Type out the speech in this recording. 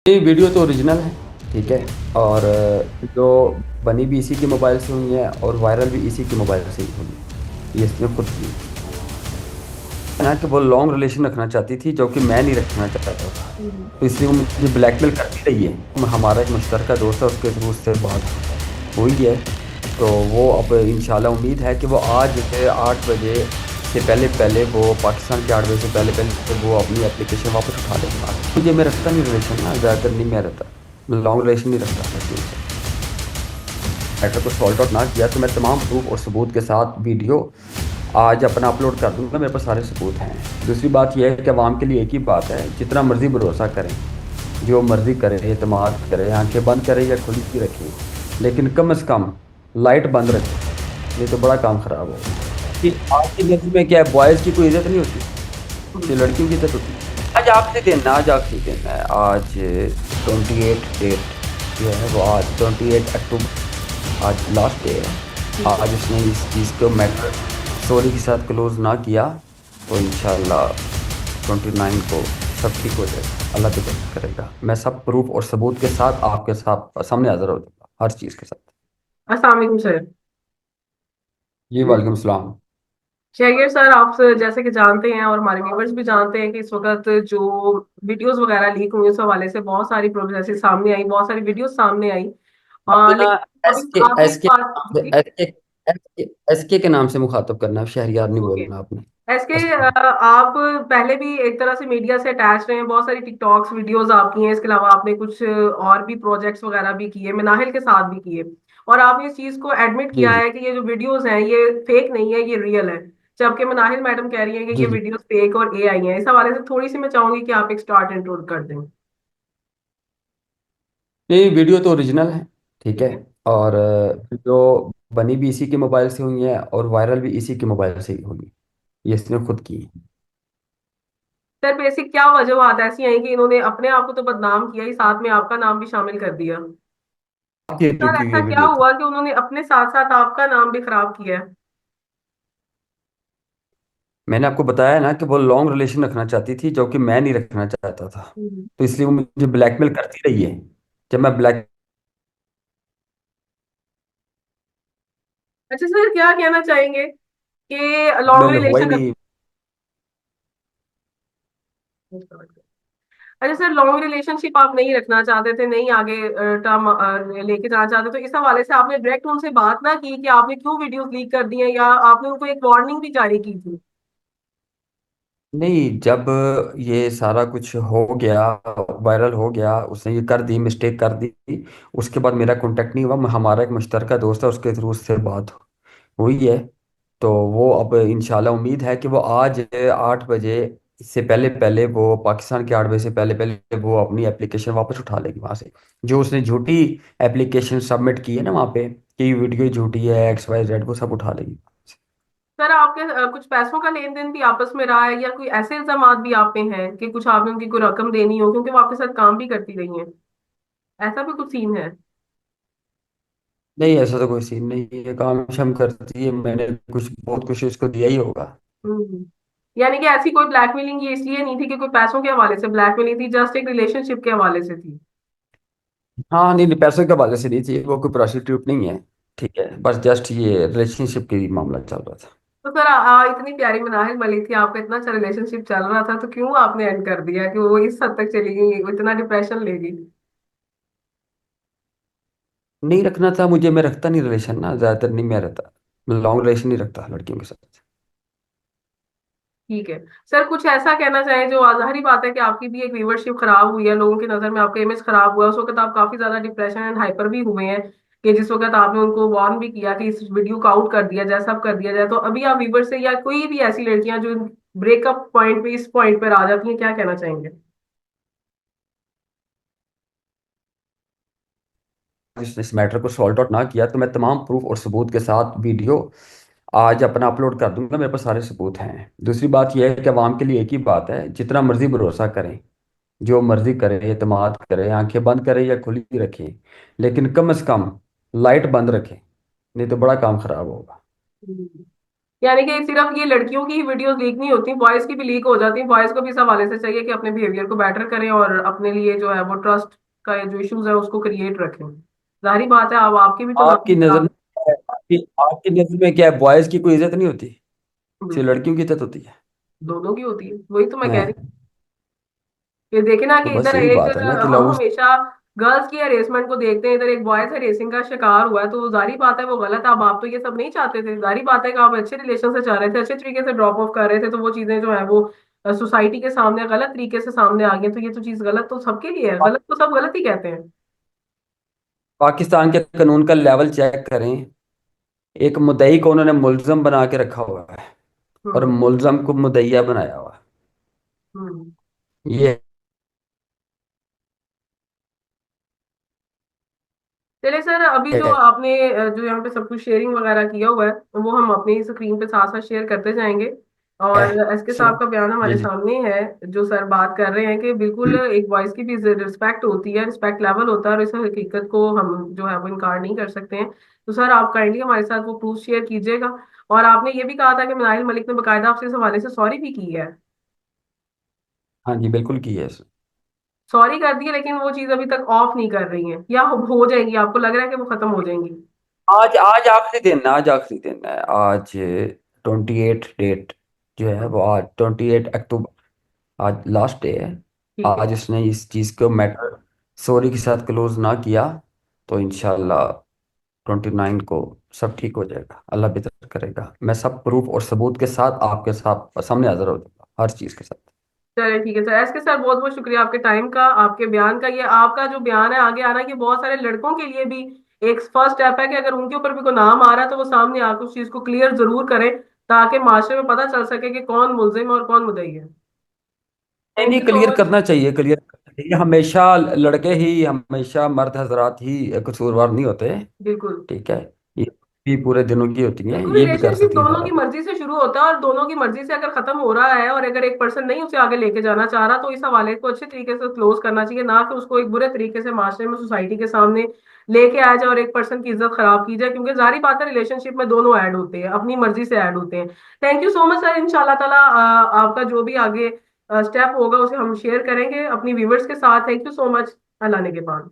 ये वीडियो तो ओरिजिनल है। ठीक है। और जो बनी भी इसी के मोबाइल से हुई है और वायरल भी इसी के मोबाइल से ही हुई है। ये इसने खुद की ना कि वो लॉन्ग रिलेशन रखना चाहती थी जो कि मैं नहीं रखना चाहता था। हम्म। तो इसलिए वो मुझे ब्लैकमेल करती रही है। हमारा एक मुश्तरका दोस्त है, उसके थ्रू उससे बात हुई है। तो वो अब इंशाल्लाह उम्मीद है कि वो आज 8 बजे से पहले पहले वो पाकिस्तान के 8 बजे से पहले पहले वो अपनी एप्लीकेशन वापस उठा लेगा। मुझे मैं रखता नहीं रिलेशन ना, ज़्यादातर नहीं मैं रहता, मैं लॉन्ग रिलेशन नहीं रखता लड़कियों से। मैटर को सॉल्व आउट ना किया तो मैं तमाम प्रूफ और सबूत के साथ वीडियो आज अपना अपलोड कर दूंगा। मेरे पास सारे सबूत हैं। दूसरी बात यह है कि अवाम के लिए एक ही बात है, जितना मर्जी भरोसा करें, जो मर्जी करें, एतमाद करें, आंखें बंद करें या खुली की रखें, लेकिन कम से कम लाइट बंद रखें। नहीं तो बड़ा काम खराब होगा। कि आज की नस्ल में क्या है, बॉयज़ की कोई इज्जत नहीं होती, सिर्फ लड़कियों की इज्जत होती है। आज आखिरी दिन है, आज आखिरी दिन है। आज 28 डेट जो है वो आज 28 अक्टूबर, आज लास्ट डे है। ठीक है। आज उसने इस चीज़ को मैटर सोरी के साथ क्लोज ना किया तो इंशाल्लाह 29 को सब ठीक हो जाएगा। अल्लाह तो करेगा। मैं सब प्रूफ और सबूत के साथ आपके साथ सामने हाजिर हो जाऊंगा हर चीज़ के साथ। अस्सलाम वालेकुम सर। जी वालेकुम सलाम। शेखर सर, आप जैसे कि जानते हैं और हमारे व्यूवर्स भी जानते हैं कि इस वक्त जो वीडियोस वगैरह लीक हुई उस हवाले से बहुत सारी प्रोसेस सामने आई, बहुत सारी वीडियोस सामने आई। अब ना लेकिन एस अभी के आपने एस एक के बात। एस के एस के नाम से मुखातब करना, शहरियार नहीं ओके। बोलना आपने। एसके, एस के। आप पहले भी एक तरह से मीडिया से अटैच रहे हैं, बहुत सारी टिकटॉक्स वीडियोस आपकी हैं, इसके अलावा आपने कुछ और भी प्रोजेक्ट्स वगैरह भी किए, मिनाहिल के साथ भी किए। और आपने इस चीज को एडमिट जी किया जी है कि ये जो वीडियोस हैं ये फेक नहीं है, ये रियल है। जबकि मिनाहिल मैडम कह रही है कि जी ये जी। वीडियोस फेक और एआई हैं। इस हवाले से थोड़ी सी मैं चाहूंगी कि आप एक स्टार्ट इंट्रोड कर दें। नहीं, वीडियो तो ओरिजिनल है। ठीक है। ठीक है। और जो बनी भी इसी के मोबाइल से हुई है और वायरल भी इसी के मोबाइल से ही हुई। ये इसने खुद की है। सर बेसिक क्या वजह ऐसी आई कि इन्होंने अपने आप को तो बदनाम किया ही, साथ में आपका नाम भी शामिल कर दिया। आपकी सर रुकी हुई ऐसा है क्या वीडियो तो। हुआ कि उन्होंने अपने साथ साथ आपका नाम भी खराब किया है? मैंने आपको बताया ना कि वो लॉन्ग रिलेशन रखना चाहती थी जो कि मैं नहीं रखना चाहता था। हम्म। तो इसलिए वो मुझे ब्लैकमेल करती रही है। जब मैं ब्लैक अच्छा सर, क्या कहना चाहेंगे कि लॉन्ग मेल हुआ ही रिलेशन। नहीं। अच्छा सर, लॉन्ग रिलेशनशिप आप नहीं रखना चाहते थे, नहीं आगे टर्म लेके जाना चाहते, तो इस हवाले से आपने डायरेक्ट उनसे बात ना की कि आपने क्यों वीडियोस लीक कर दी हैं, या आपने उनको एक वार्निंग भी जारी की थी? नहीं, जब ये सारा कुछ हो गया, वायरल हो गया, उसने ये कर दी, मिस्टेक कर दी, उसके बाद मेरा कांटेक्ट नहीं हुआ। हमारा एक मुश्तरका दोस्त है, उसके थ्रू उससे बात हुई है। तो वो अब इंशाल्लाह उम्मीद है कि वो आज 8 बजे से पहले पहले वो पाकिस्तान के 8 बजे से पहले पहले वो अपनी एप्लीकेशन वापस उठा लेगी वहाँ से। जो उसने झूठी एप्लीकेशन सबमिट की है ना वहाँ पे कि ये वीडियो झूठी है, XYZ, वो सब उठा लेगी। सर आपके कुछ पैसों का लेन देन भी आपस में रहा है, या कोई ऐसे इल्जामात भी आप पे हैं कि कुछ आपने उनकी कोई रकम देनी हो, क्योंकि वो आपके साथ काम भी करती रही हैं? ऐसा भी कुछ सीन है? नहीं, ऐसा तो कोई सीन नहीं है। काम शम करती है, मैंने कुछ बहुत कुछ उसको दिया ही होगा। हम्म। यानी कि ऐसी कोई ब्लैकमेलिंग ये इसलिए नहीं थी कि कोई पैसों के हवाले से ब्लैकमेलिंग थी, जस्ट एक रिलेशनशिप के हवाले से थी? हाँ, नहीं नहीं, पैसों के हवाले से नहीं थी, वो कोई प्रोस्टिट्यूट नहीं है। ठीक है, बस जस्ट ये रिलेशनशिप की मामला चल रहा था। तो सर इतनी प्यारी मनाहिल मलिक थी, आपका इतना अच्छा रिलेशनशिप चल रहा था, तो क्यों आपने एंड कर दिया कि वो इस हद तक चली गई, वो इतना डिप्रेशन ले गई? नहीं रखना था मुझे, मैं रखता नहीं रिलेशन ना, ज़्यादातर नहीं मैं रहता, मैं लॉन्ग रिलेशन नहीं रखता लड़कियों के साथ। ठीक है। सर कुछ ऐसा कहना चाहें, जो जाहिर बात है कि आपकी भी एक व्यूवरशिप खराब हुई है, लोगों की नजर में आपका इमेज खराब हुआ है, उस वक्त आप काफी ज्यादा डिप्रेशन एंड हाइपर भी हुए हैं, कि जिस वक्त आपने उनको वार्न भी किया कि इस वीडियो को आउट कर दिया जाए, सब कर दिया जाए, तो अभी आप व्यूवर से या कोई भी ऐसी लड़कियां जो ब्रेकअप पॉइंट पे, इस पॉइंट पर आ जाती हैं, क्या कहना चाहेंगे? इस मैटर को सॉल्व आउट ना किया तो मैं तमाम प्रूफ और सबूत के साथ वीडियो आज अपना अपलोड कर दूंगा। मेरे पास सारे सबूत हैं। दूसरी बात यह है कि अवाम के लिए एक ही बात है, जितना मर्जी भरोसा करें, जो मर्जी करें, एतमाद करें, आंखें बंद करें या खुली रखें, लेकिन कम से कम लाइट बंद रखें। नहीं तो बड़ा काम खराब होगा। यानी कि सिर्फ ये लड़कियों की ही वीडियोस लीक नहीं होती, बॉयज की भी लीक हो जाती है। बॉयज को भी इस हवाले से चाहिए कि अपने बिहेवियर को बेटर करें और अपने लिए जो है वो ट्रस्ट का जो इश्यूज है उसको क्रिएट रखें। जाहिर बात है, अब आपके भी तो आपकी नाम नजर में खराब। आपकी नजर में क्या है, बॉयज की कोई इज्जत नहीं होती, सिर्फ बिल्कुल, लड़कियों की इज्जत होती है? दोनों की होती है, वही तो मैं कह रही हैं? हूँ। ये देखे ना कि तो बस इधर यही एक, बात है ना कि हम लव। हमेशा गर्ल्स की हरेसमेंट को देखते हैं, इधर एक बॉयज हरेसिंग का शिकार हुआ है, तो जाहिर बात है वो गलत है। अब आप तो ये सब नहीं चाहते थे, जाहिर बात है कि आप अच्छे रिलेशन से चाह रहे थे, अच्छे तरीके से ड्रॉप ऑफ कर रहे थे, तो वो चीजें जो है वो सोसाइटी के सामने गलत तरीके से सामने आ गई, तो ये तो चीज गलत तो सबके लिए है, गलत तो सब गलत ही कहते हैं। पाकिस्तान के कानून का लेवल चेक करें। एक मुद्दई को उन्होंने मुलजम बना के रखा हुआ है, और हम्म। मुलजम को मुद्दईया बनाया हुआ हम्म। है। ये चलिए सर, अभी जो है। आपने जो यहाँ पे सब कुछ शेयरिंग वगैरह किया हुआ है वो हम अपनी स्क्रीन पे साथ साथ शेयर करते जाएंगे। और एसके चलो। साहब का बयान जी हमारे जी। सामने है, जो सर बात कर रहे हैं कि बिल्कुल एक वॉइस की भी रिस्पेक्ट होती है, रिस्पेक्ट लेवल होता है, और इस हकीकत को हम जो है वो इनकार नहीं कर सकते हैं। तो सर आप काइंडली हमारे साथ वो प्रूफ शेयर कीजिएगा। और आपने ये भी कहा था कि मिनाइल मलिक ने बकायदा आपसे इस हवाले से सॉरी भी की है। हाँ जी, बिल्कुल की है। सॉरी कर दी है, लेकिन वो चीज अभी तक ऑफ नहीं कर रही है, या हो जाएंगी, आपको लग रहा है कि वो खत्म हो जाएंगी? आज आज आखिरी दिन है, आज आखिरी दिन है आज। 28 डेट जो है वो, आज 28 अक्टूबर, आज लास्ट डे है। ठीक है। आज उसने इस चीज़ को मैटर सॉरी के साथ क्लोज ना किया, तो इंशाल्लाह 29 को सब ठीक हो जाएगा, अल्लाह बेहतर करेगा। मैं सब प्रूफ और सबूत के साथ आपके साथ सामने हाजिर हो जाऊंगा, हर चीज़ के साथ। चलिए ठीक है सर, एस के सर बहुत बहुत शुक्रिया आपके टाइम का, आपके बयान का। ये आपका जो बयान है आगे आना कि बहुत सारे लड़कों के लिए भी एक फर्स्ट स्टेप है कि अगर उनके ऊपर भी कोई नाम आ रहा है तो वो सामने आकर उस चीज को क्लियर जरूर करें, ताकि माशरे में पता चल सके कि कौन मुलजिम है और कौन मुद्दई है। नहीं थैंक नहीं, यू सो क्लियर मच। करना चाहिए, क्लियर करना चाहिए। हमेशा लड़के ही, हमेशा मर्द हजरात ही कसूरवार नहीं होते। बिल्कुल। ठीक है। ये भी पूरे दिनों की होती हैं, बिल्कुल, ये भी कर रिलेशनशिप सकती हैं दोनों सारा की कुछ। मर्जी से शुरू होता है, और दोनों की मर्जी से अगर खत्म हो रहा है और अगर एक पर्सन नहीं उसे आगे लेके जाना चाह रहा, तो इस हवाले को अच्छे तरीके से क्लोज करना चाहिए, ना कि उसको एक बुरे तरीके से माशरे में सोसाइटी के सामने लेके आया जाए और एक पर्सन की इज्जत खराब की जाए, क्योंकि जारी बात है रिलेशनशिप में दोनों ऐड होते हैं, अपनी मर्जी से ऐड होते हैं। Thank you so much sir, इंशाल्लाह ताला आपका जो भी आगे स्टेप होगा उसे हम शेयर करेंगे अपनी व्यूवर्स के साथ। Thank you so much. अल्लाह ने के बाद।